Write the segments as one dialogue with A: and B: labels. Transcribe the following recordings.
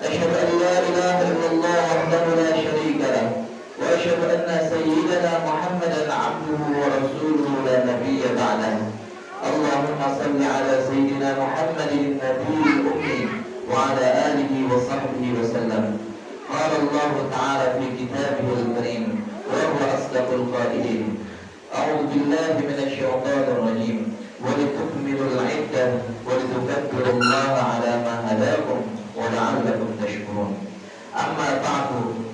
A: أشهد أن لا إله إلا الله وحده لا شريك له وأشهد أن سيدنا محمدا عبده ورسوله لا نبي بعده. اللهم صل على سيدنا محمد النبي الأمي وعلى آله وصحبه وسلم. قال الله تعالى في كتابه الكريم وهو أصدق القائلين: أعوذ بالله من الشيطان الرجيم ولتكملوا العدة ولتكبروا الله على ما هداكم ولعلكم تشكرون. أما بعد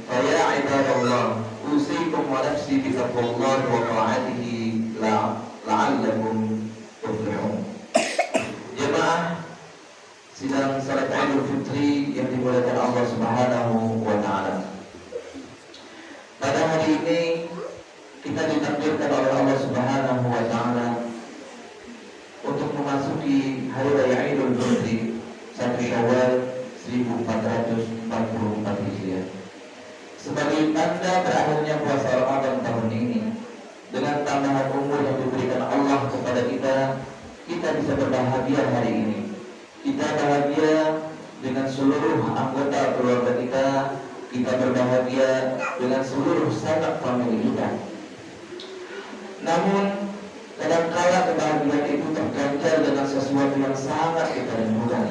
A: فيا عباد الله أوصيكم ونفسي بتقوى الله وطاعته لعلكم tuflihun. Jemaah sidang salat Idul Fitri yang dimuliakan Allah Subhanahu wa taala. Pada hari ini kita ditakdirkan oleh Allah Subhanahu wa taala untuk memasuki hari raya Idul Fitri 1 Syawal 1444 Hijriah. Sebagai tanda berakhirnya puasa Ramadan tahun ini, dengan tambahan umur yang diberikan Allah kepada kita, kita bisa berbahagia hari ini. Kita bahagia dengan seluruh anggota keluarga kita berbahagia dengan seluruh sanak famili kita. Namun, kadangkala kebahagiaan itu terganjal dengan sesuatu yang sangat kita rindukan,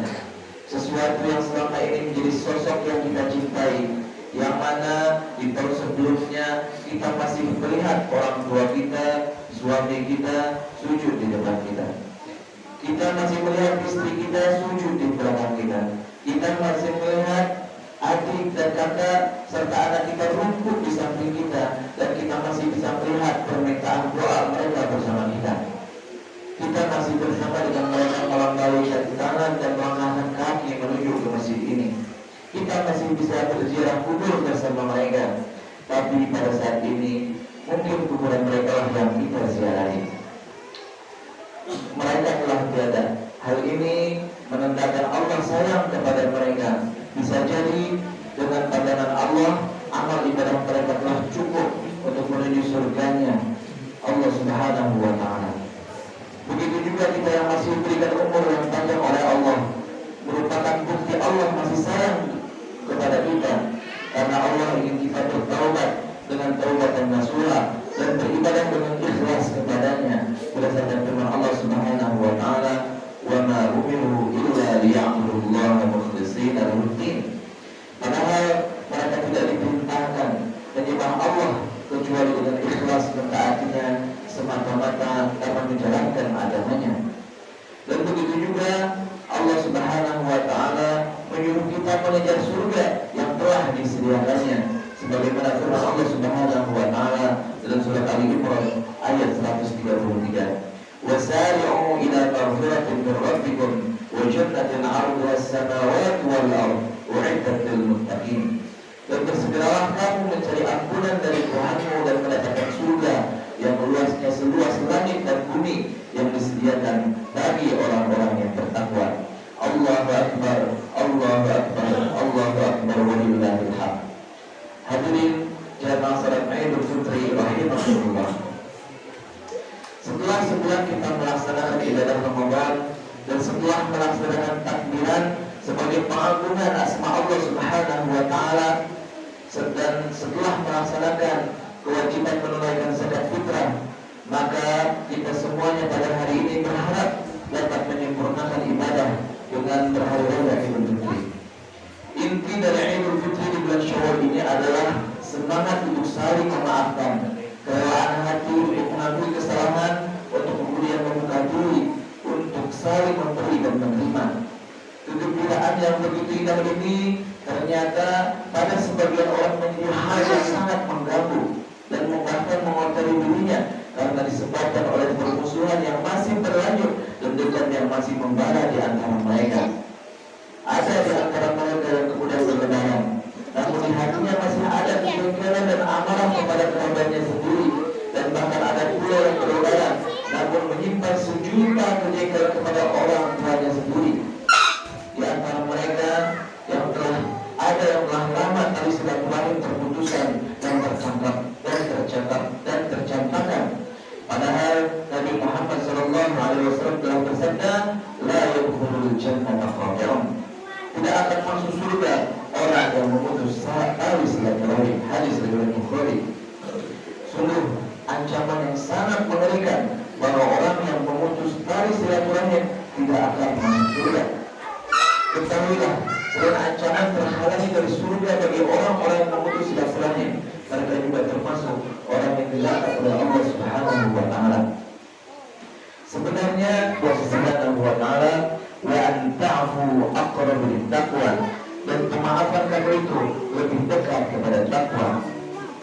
A: sesuatu yang selama ini menjadi sosok yang kita cintai, yang mana di tahun sebelumnya kita masih melihat orang tua kita, suami kita sujud di depan kita. Kita masih melihat istri kita sujud di belakang kita. Kita masih melihat adik dan kakak serta anak kita rumput di samping kita, dan kita masih bisa melihat permintaan doa mereka bersama kita. Kita masih bersama dengan mereka melangkah kaki tangan dan melangkahkan kaki menuju ke masjid ini. Kita masih bisa berziarah kubur bersama mereka. Tapi pada saat ini mungkin kuburan mereka lah yang kita ziarahi. Mereka telah tiada. Hal ini menandakan Allah sayang kepada mereka. Bisa jadi dengan pandangan Allah, amal ibadah mereka telah cukup untuk menuju surganya Allah Subhanahu wa taala. Begitu juga kita yang masih diberikan umur yang panjang oleh Allah, merupakan bukti Allah masih sayang kepada kita, karena Allah ingin kita bertaubat dengan taubat yang nasuha dan beribadah dengan ikhlas kepadanya berdasarkan firman Allah Subhanahu wa taala, "Wa ma umiru illa liya'budullaha mukhlishina lahu-d-din." Padahal mereka tidak diperintahkan menyembah Allah kecuali dengan ikhlas mentaatinya semata-mata karena menjalankan agamanya. Dan begitu juga Allah Subhanahu wa taala menyuruh kita mengejar surga yang telah disediakannya, sebagaimana firman Allah Subhanahu wa taala dalam surat Ali Imran ayat 133, "Wasari'u ila maghfiratin min rabbikum wa jannatin 'arduha as-samawati wal ardh u'iddat lil muttaqin." Dan bersegeralah kamu mencari ampunan dari Tuhanmu dan mendapatkan surga yang luasnya seluas langit dan bumi yang disediakan bagi orang-orang yang bertakwa. Allahu Akbar, Allahu Akbar, Allahu Akbar, walillahil hamd. Hadirin jamaah salat Idul Fitri rahimakumullah. Setelah sebulan kita melaksanakan ibadah Ramadan dan setelah melaksanakan takbiran sebagai pengagungan asma Allah Subhanahu wa taala, dan setelah melaksanakan kewajiban menunaikan zakat fitrah, maka kita semuanya pada hari ini berharap dapat menyempurnakan ibadah dengan berhari raya Idul Fitri. Inti dari Idul Fitri di bulan Syawal ini adalah semangat untuk saling memaafkan, kerelaan hati untuk mengakui kesalahan, untuk kemudian membuka diri untuk saling memberi dan menerima. Kegembiraan yang begitu indah ini ternyata pada sebagian orang menjadi hal yang sangat mengganggu dan bahkan mengotori dirinya, karena disebabkan oleh permusuhan yang masih berlanjut dan dendam yang masih membara di antara mereka. Ada di antara mereka yang kemudian berlebaran, namun di hatinya masih ada kemungkinan dan amarah kepada kerabatnya sendiri, dan bahkan ada pula yang berlebaran namun menyimpan sejuta kejengkelan kepada orang tuanya sendiri. Di antara mereka yang telah ada yang telah lama tali silaturahim terputuskan dan tercangkap dan tercampakkan. Padahal Nabi Muhammad SAW telah bersabda, "La yadkhulul jannata khati'un." Tidak akan masuk surga dan ancaman terhalangi dari surga bagi orang-orang yang memutus silaturahim. Mereka juga termasuk orang yang dilaknat oleh Allah Subhanahu wa taala. Sebenarnya Allah Subhanahu wa taala wa an ta'fu aqrabu lit-taqwa, dan pemaafan kamu itu lebih dekat kepada takwa.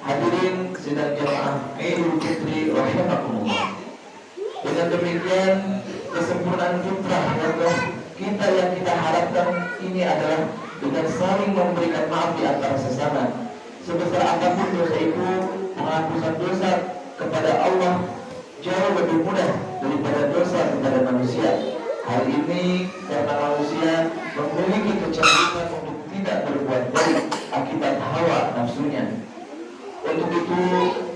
A: Hadirin sidang jamaah Idul Fitri rahimakumullah. Dengan demikian kesempurnaan fitrah kita yang kita harapkan ini adalah dengan saling memberikan maaf di antara sesama. Sebesar apapun dosa itu, penghapusan dosa kepada Allah jauh lebih mudah daripada dosa kepada manusia. Hal ini karena manusia memiliki kecenderungan untuk tidak berbuat baik akibat hawa nafsunya. Untuk itu,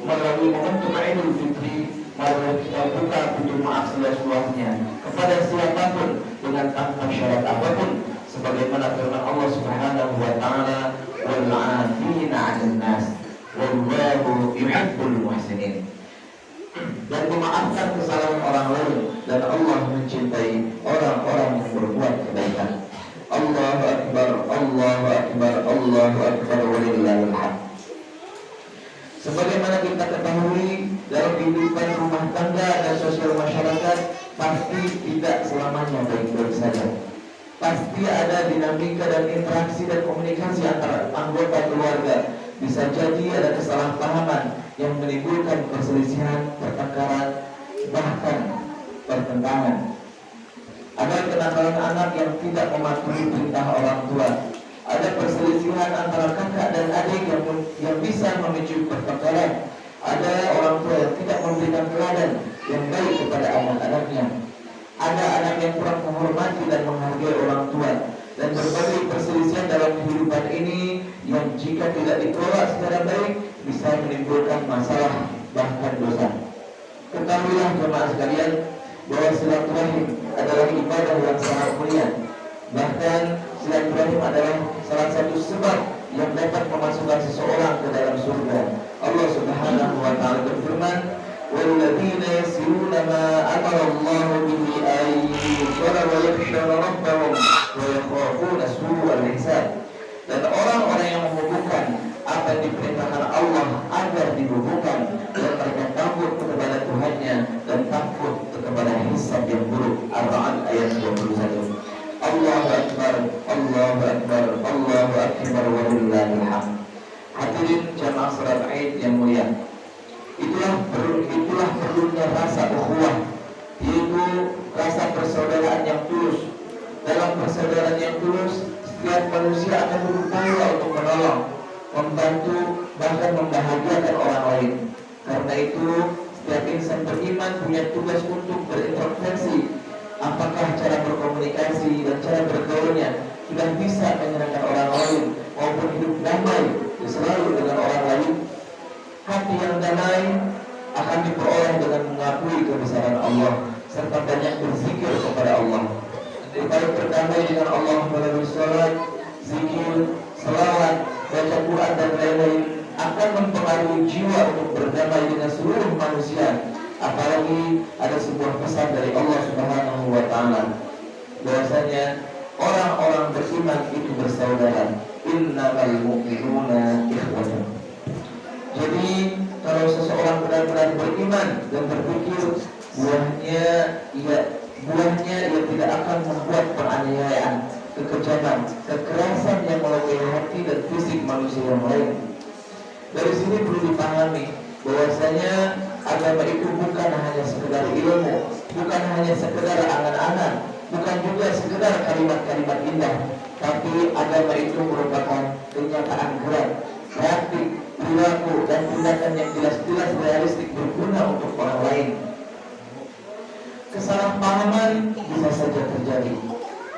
A: melalui momentum Idul Fitri, mari kita buka pintu maaf seluas-luasnya kepada siapapun dengan tanpa syarat apapun, sebagaimana firman Allah Subhanahu wa taala, wal 'afina 'anil nas wallahu yuhibbul muhsinin. Dan memaafkan kesalahan orang lain, dan Allah mencintai orang-orang yang berbuat kebaikan. Allahu akbar, Allahu akbar, Allahu akbar, walillahil hamd. Sebagaimana kita ketahui, dalam kehidupan rumah tangga dan sosial masyarakat pasti tidak selamanya baik-baik saja. Pasti ada dinamika dan interaksi dan komunikasi antara anggota keluarga. Bisa jadi ada kesalahpahaman yang menimbulkan perselisihan, pertengkaran, bahkan pertentangan. Ada kenakalan anak yang tidak mematuhi perintah orang tua. Ada perselisihan antara kakak dan adik yang bisa memicu pertengkaran. Ada orang tua yang tidak memberikan teladan yang baik kepada anak-anaknya. Ada anak yang kurang menghormati dan menghargai orang tua. Dan berbagai perselisihan dalam kehidupan ini yang jika tidak dikelola secara baik bisa menimbulkan masalah, bahkan dosa. Ketahuilah jemaah sekalian bahwa silaturahim adalah ibadah yang sangat mulia. Bahkan silaturahim adalah salah satu sebab yang dapat memasukkan seseorang ke dalam surga. Allah Subhanahu wa taala berfirman, "Walladzina yasiluna ma amara Allah bihi ay yusalla wa yakhshawna rabbahum wa yakhafuna su'al hisab." Dan orang-orang yang menghubungkan apa yang diperintahkan Allah agar dihubungkan, dan mereka takut kepada Tuhannya dan takut kepada hisab yang buruk. Ar-Ra'd ayat 21. Allahu akbar, Allahu akbar, Allahu akbar, walillahil hamd. Hadirin jamaah salat Id yang mulia, itulah perlunya rasa ukhuwah, yaitu rasa persaudaraan yang tulus. Dalam persaudaraan yang tulus, setiap manusia akan berupaya untuk menolong, membantu, bahkan membahagiakan orang lain. Karena itu, setiap insan beriman punya tugas untuk berintrospeksi. Apakah cara berkomunikasi dan cara bergaulnya sudah bisa menyenangkan orang lain maupun hidup damai selalu dengan orang lain? Hati yang damai akan diperoleh dengan mengakui kebesaran Allah serta banyak berzikir kepada Allah. Upaya berdamai dengan Allah melalui salat, zikir, selawat, baca Quran dan lain-lain akan mempengaruhi jiwa untuk berdamai dengan seluruh manusia. Apalagi ada sebuah pesan dari Allah Subhanahu wa taala bahwasanya orang-orang beriman itu bersaudara. Innamal mu'minuna ikhwatun. Jadi kalau seseorang benar-benar beriman dan berpikir buahnya ia tidak akan membuat penganiayaan, kekejaman, kekerasan yang melukai hati dan fisik manusia yang lain. Dari sini perlu dipahami bahwasanya agama itu bukan hanya sekedar ilmu, bukan hanya sekedar angan-angan, bukan juga sekedar kalimat-kalimat indah, tapi agama itu merupakan kenyataan gerak, praktik, perilaku dan tindakan yang jelas-jelas realistik berguna untuk orang lain. Kesalahpahaman bisa saja terjadi,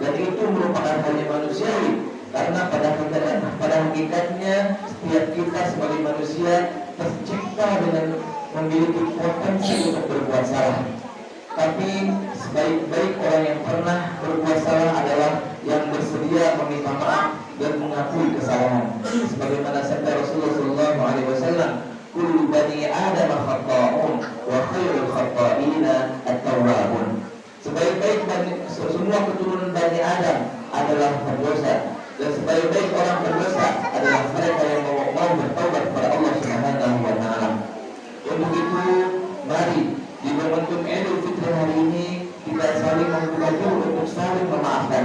A: dan itu merupakan hal yang manusiawi, karena pada hakikatnya setiap kita sebagai manusia tercipta dengan memiliki potensi untuk berbuat salah. Tapi sebaik-baik orang yang pernah berbuat salah adalah yang bersedia meminta maaf dan mengakui kesalahan. Sebagaimana sabda Rasulullah SAW, "Kullu bani Adam khata'un wa khairul khata'ina at-tawwabun." Sebaik-baik semua keturunan Bani Adam adalah berdosa, Dan sebaik-baik orang berdosa adalah mereka yang mau bertaubat kepada Allah Subhanahu wa taala. Untuk itu, mari di momentum Idul Fitri hari ini kita saling membuka diri untuk saling memaafkan.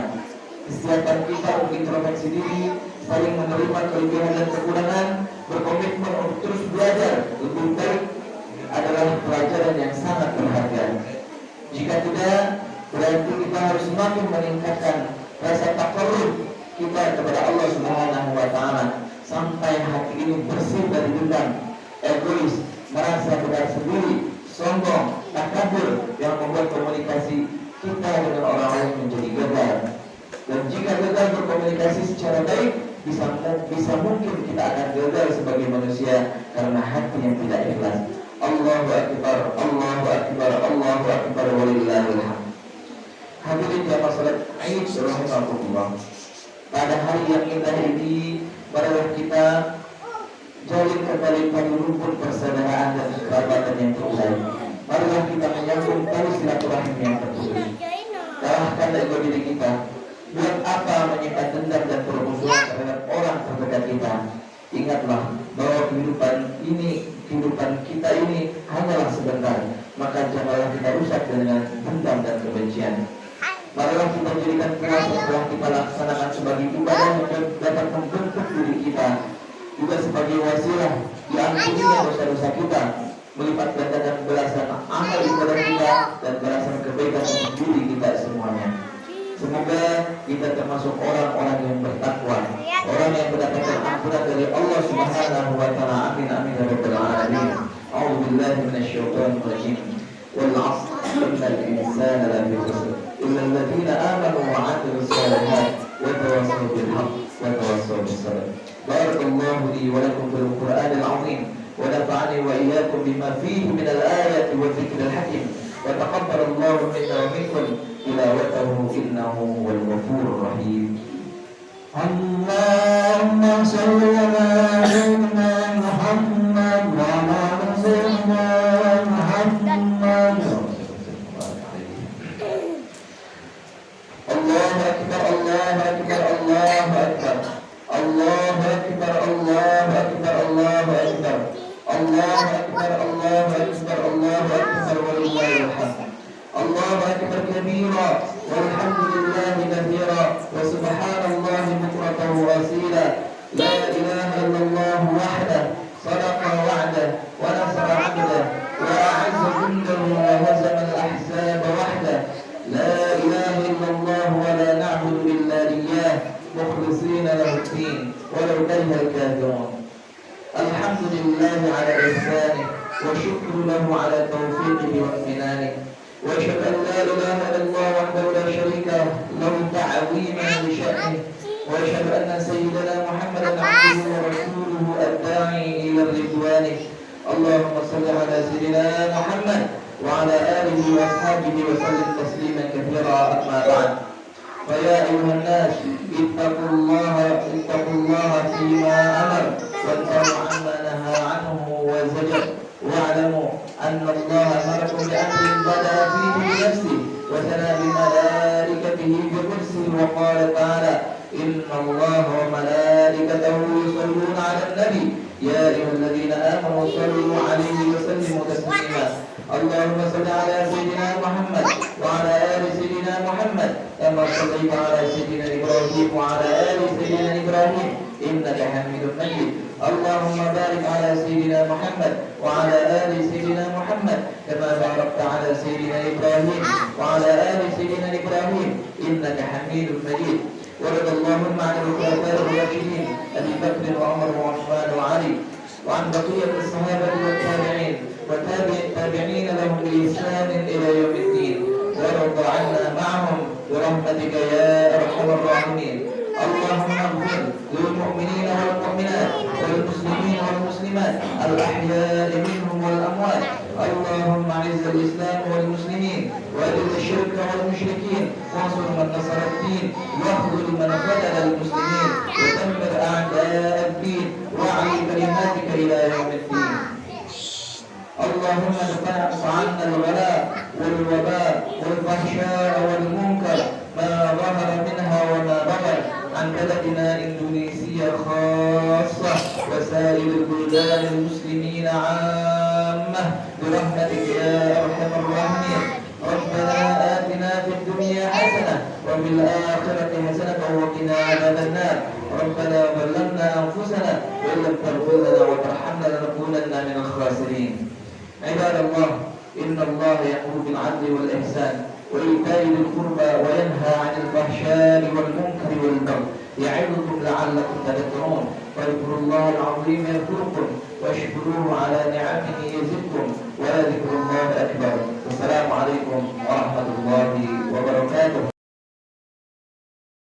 A: Kesiapan kita untuk introspeksi diri, saling menerima kelebihan dan kekurangan, berkomitmen untuk terus belajar lebih baik adalah pelajaran yang sangat berharga. Jika tidak, berarti kita harus semakin meningkatkan rasa takarrub kita kepada Allah Subhanahu wa taala sampai hati ini bersih dari dendam, egois, merasa benar sendiri, sombong, takabur yang membuat komunikasi kita dengan orang lain menjadi gagal. Dan jika gagal berkomunikasi secara baik, bisa mungkin kita akan gagal sebagai manusia karena hati yang tidak ikhlas. Allahu Akbar, Allahu Akbar, Allahu Akbar, walillahil hamd. Hadirin jamaah salat Id rahimakumullah. Pada hari yang indah ini, marilah kita jalin kembali pada rumpun persaudaraan dan kekerabatan yang terbaik. Marilah kita menyambung tali silaturahim yang terputus. Kalahkan ego diri kita. Buat apa menyimpan dendam dan permusuhan terhadap orang terdekat kita? Ingatlah bahwa kehidupan kita ini hanyalah sebentar. Maka janganlah kita rusak dengan dendam dan kebencian. Marilah kita jadikan puasa setelah kita laksanakan sebagai ibadah yang dapat membentuk diri kita, juga sebagai wasilah diampuninya dosa-dosa kita, melipat gandakan balasan amal ibadah kita dan balasan kebaikan untuk diri kita semuanya. Semoga kita termasuk orang-orang yang bertakwa, orang yang mendapatkan ampunan dari Allah Subhanahu wa taala. Amin amin ya rabbal alamin. A'udzubillahi minasyaitonir rajim. Wal 'asr innal insana lafi khusr illa alladziina aamanu wa 'amilus shalihaat wa tawassaw bil haqq wa tawassaw bis sabr. Barakallahu li wa lakum bil Qur'anil 'azim wa nafa'ani wa iyyakum bima fihi minal ayati wa dzikril hakim. Wa taqabbalallahu minna wa minkum tilawatahu innahu huwal ghafurur rahim. Allahumma shalli ala sayyidina Muhammad wa ala sayyidina Muhammad. Allahu akbar, Allahu akbar, Allahu akbar. Allahu akbar, Allahu akbar, Allahu akbar. Allahu akbar, Allahu akbar, Allahu akbar, walillahil hamd. Allahu akbar kabira walhamdulillahi katsira wa subhanallahi bukratan wa asila. La ilaha illallah wahdahu sadaqa wa'dahu wa nasara 'abdahu wa a'azza jundahu wa hazama al-ahzaba wahdahu. La ilaha illallah wa la na'budu illa iyyah mukhlishina lahu ad-din walau kariha al-kafirun. Alhamdulillahi ala ihsanih wa syukru lahu ala taufiqihi wa imtinanihi. وأشهد أن لا إله إلا الله وحده لا شريك له تعظيما لشأنه وأشهد أن سيدنا محمدا عبده ورسوله الداعي إلى رضوانه. اللهم صل على سيدنا محمد وعلى آله وأصحابه وسلم تسليما كثيرا. أما بعد، فيا أيها الناس اتقوا الله فيما أمر وانتهوا عما نهى عنه وزجر. واعلموا أن الله أمركم بأمر بدأ فيه بنفسه وثنى بملائكته بقدسه وقال تعالى: إن الله وملائكته يصلون على النبي يا أيها الذين آمنوا صلوا عليه وسلموا تسليما. اللهم صل على سيدنا محمد وعلى آل سيدنا محمد كما صليت على سيدنا إبراهيم وعلى آل سيدنا إبراهيم إنك حميد مجيد. اللهم بارك على سيدنا محمد وعلى آل سيدنا محمد كما باركت على سيدنا إبراهيم وعلى آل سيدنا إبراهيم إنك حميد مجيد. ورضى اللهم عن الخلفاء الراشدين أبي بكر وعمر وعثمان وعلي وعن بقية الصحابة والتابعين والتابعين لهم بإحسان إلى يوم الدين. وارض عنا معهم برحمتك يا أرحم الراحمين. اللهم اغفر للمؤمنين والمؤمنات والمسلمين والمسلمات الأحياء منهم والأموات. اللهم أعز الإسلام والمسلمين وأذل الشرك والمشركين وانصر من نصر الدين واخذل من خذل المسلمين ودمر أعداء الدين واعلي كلماتك إلى يوم الدين. اللهم ادفع عنا الغلاء والوباء والفحشاء والمنكر ما ظهر منها وما بطن عن بلدنا إندونيسيا خاصة وسائر البلدان المسلمين عامة برحمتك يا أرحم الراحمين. ربنا آتنا في الدنيا حسنة وفي الآخرة حسنة وقنا عذاب النار. ربنا ظلمنا أنفسنا وإن لم تغفر لنا وترحمنا لنكونن من الخاسرين. عباد الله، إن الله يأمر بالعدل والإحسان وإيتاء ذي القربى وينهى عن الفحشاء والمنكر والبغي يعظكم لعلكم تذكرون. واذكروا الله العظيم يذكركم واشكروه على نعمه يزدكم ولذكر الله أكبر. والسلام عليكم ورحمة الله وبركاته.